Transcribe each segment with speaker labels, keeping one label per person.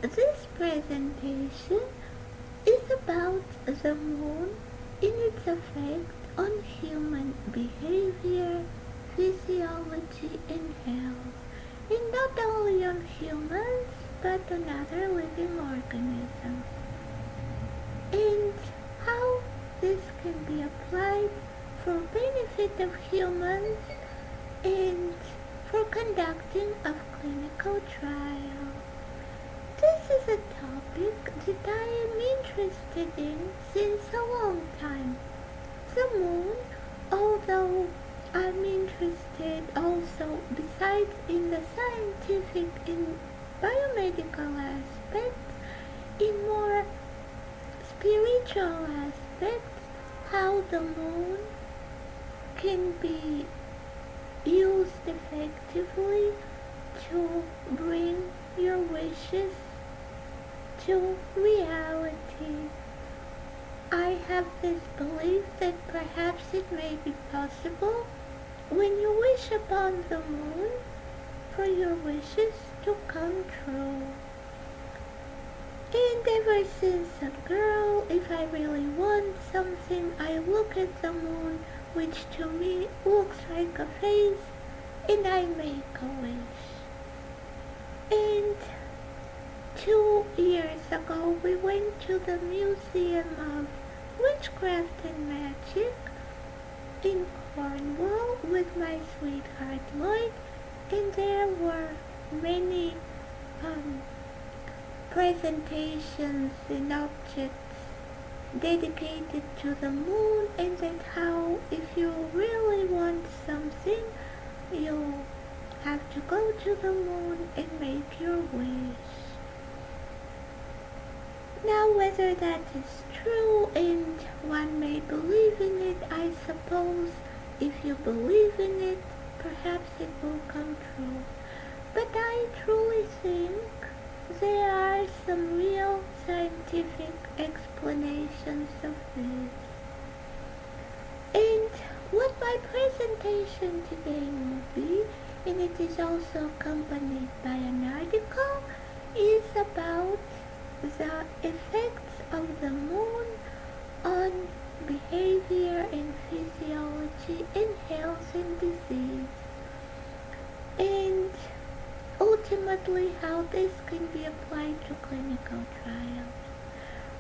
Speaker 1: This presentation is about the moon in its effect on human behavior, physiology, and health, and not only on humans but on other living organisms, and how this can be applied for benefit of humans and for conducting of clinical trials. This is a topic that I am interested in since a long time. The moon, although I'm interested also besides in the scientific and biomedical aspects, in more spiritual aspects, how the moon can be used effectively to bring your wishes to reality. I have this belief that perhaps it may be possible when you wish upon the moon for your wishes to come true. And ever since a girl, if I really want something, I look at the moon, which to me looks like a face, and I make a wish. And 2 years ago we went to the Museum of Witchcraft and Magic in Cornwall with my sweetheart Lloyd, and there were many presentations and objects dedicated to the moon, and that how if you really want something, you have to go to the moon and make your wish. Now whether that is true and one may believe in it, I suppose if you believe in it, perhaps it will come true. But I truly think there are some real scientific explanations of this. And what my presentation today will be, and it is also accompanied by an article, is about the effects of the moon on behavior and physiology and health and disease, and ultimately how this can be applied to clinical trials.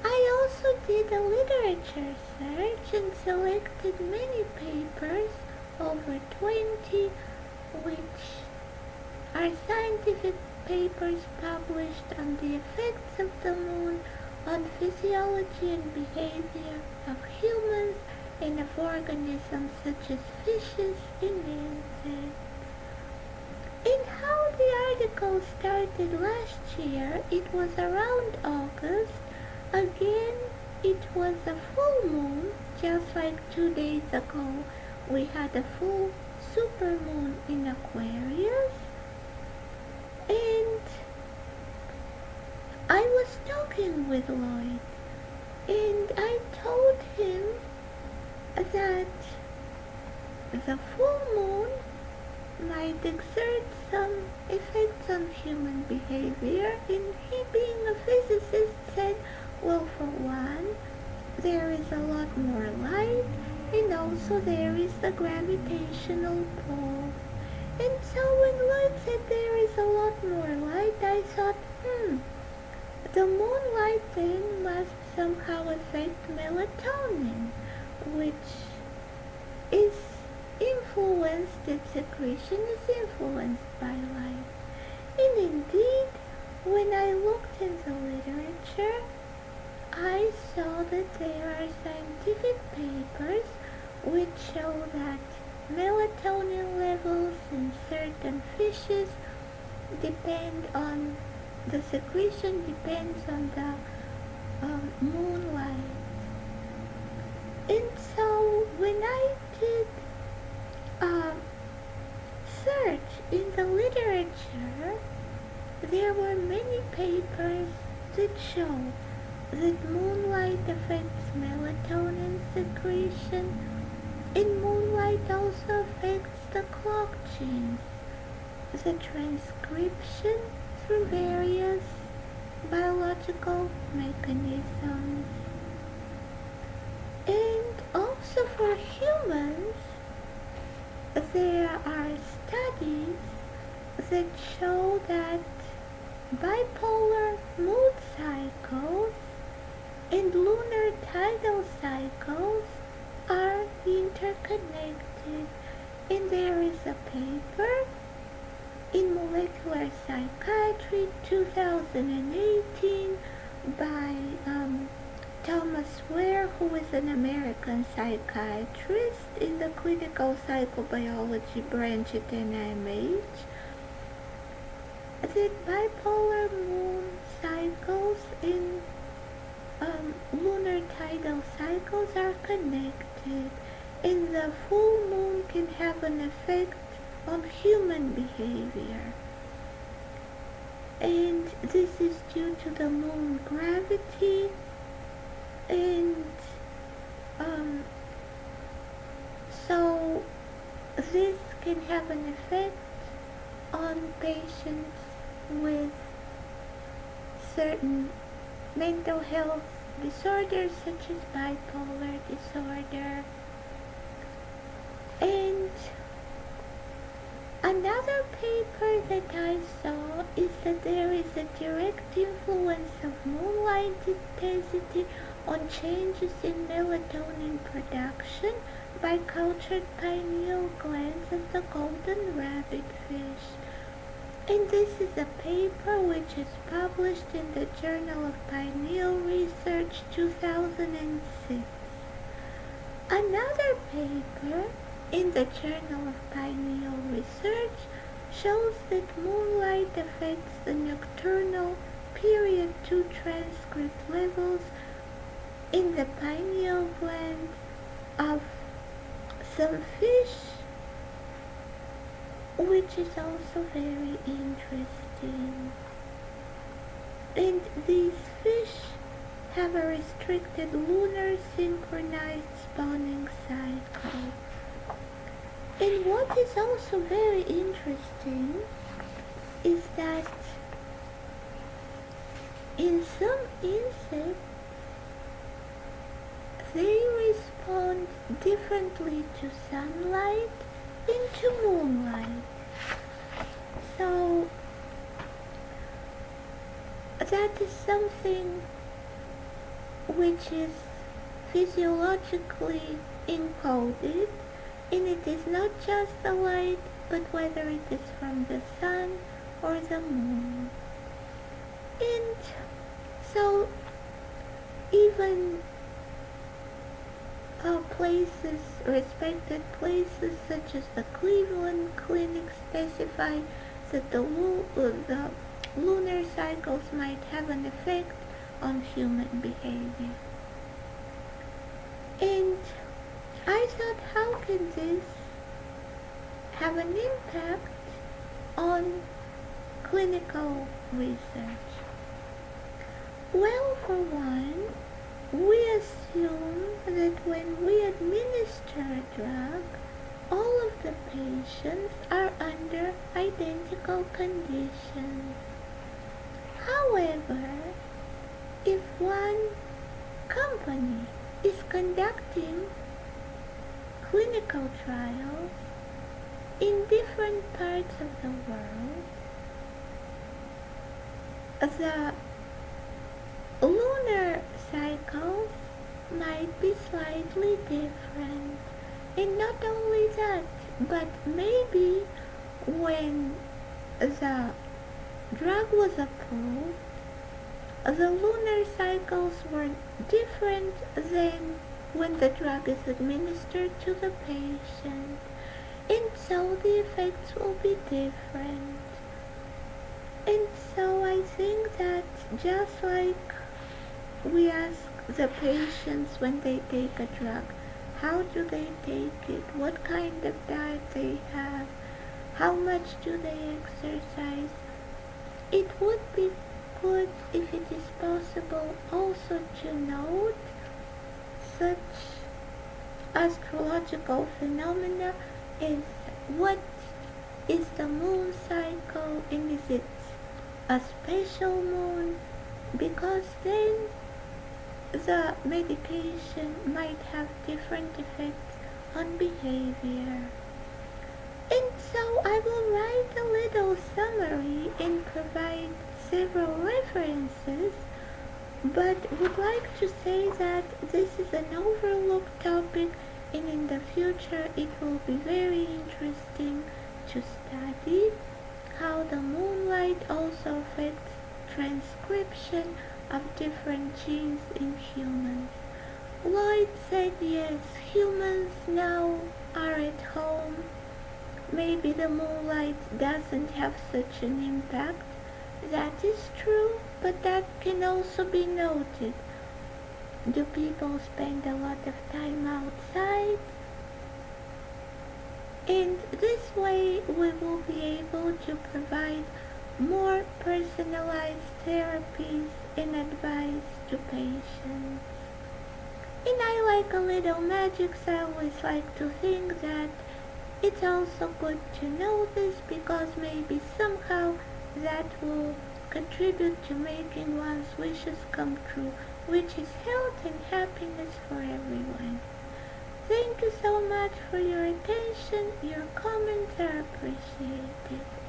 Speaker 1: I also did a literature search and selected many papers, over 20, which are scientific papers published on the effects of the moon on physiology and behavior of humans and of organisms such as fishes and insects. And how the article started last year, it was around August. Again, it was a full moon, just like 2 days ago we had a full supermoon in Aquarius. And I was talking with Lloyd, and I told him that the full moon might exert some effects on human behavior, and he, being a physicist, said, well, for one, there is a lot more light, and also there is the gravitational pull. And so when Lloyd said there is a lot more light, I thought, the moonlight then must somehow affect melatonin, which is influenced, its secretion is influenced by light. And indeed, when I looked in the literature, I saw that there are scientific papers which show that melatonin levels in certain fishes depend on, the secretion depends on the moonlight. And so when I did search in the literature, there were many papers that show that moonlight affects melatonin secretion, and moonlight also affects the clock genes, the transcription through various biological mechanisms. And also for humans, there are studies that show that bipolar mood cycles and lunar tidal cycles are interconnected. And there is a paper in Molecular Psychiatry 2018 by Thomas Ware, who is an American psychiatrist in the clinical psychobiology branch at NIMH, that bipolar moon cycles and lunar tidal cycles are connected, and the full moon can have an effect on human behavior. And this is due to the moon gravity, and so this can have an effect on patients with certain mental health disorders such as bipolar disorder. And another paper that I saw is that there is a direct influence of moonlight intensity on changes in melatonin production by cultured pineal glands of the golden rabbitfish. And this is a paper which is published in the Journal of Pineal Research 2006. Another paper in the Journal of Pineal Research shows that moonlight affects the nocturnal period 2 transcript levels in the pineal gland of some fish, which is also very interesting. And these fish have a restricted lunar synchronized spawning cycle. And what is also very interesting is that in some insects, they respond differently to sunlight and to moonlight. So that is something which is physiologically encoded, and it is not just the light, but whether it is from the sun or the moon. And so even places, respected places such as the Cleveland Clinic specify that the lunar cycles might have an effect on human behavior. And I thought, how can this have an impact on clinical research? Well, for one, we assume that when we administer a drug, all of the patients are under identical conditions. However, if one company is conducting clinical trials in different parts of the world, the lunar cycles might be slightly different. And not only that, but maybe when the drug was approved, the lunar cycles were different than when the drug is administered to the patient. And so the effects will be different. And so I think that just like we ask the patients when they take a drug, how do they take it? What kind of diet they have? How much do they exercise? It would be good if it is possible also to note such astrological phenomena as what is the moon cycle, and is it a special moon? because then the medication might have different effects on behavior. And so I will write a little summary and provide several references, but would like to say that this is an overlooked topic, and in the future it will be very interesting to study how the moonlight also affects transcription of different genes in humans. Lloyd said yes, humans now are at home. Maybe the moonlight doesn't have such an impact. That is true, but that can also be noted. Do people spend a lot of time outside? And this way we will be able to provide more personalized therapies and advice to patients. And I like a little magic, so I always like to think that it's also good to know this because maybe somehow that will contribute to making one's wishes come true, which is health and happiness for everyone. Thank you so much for your attention. Your comments are appreciated.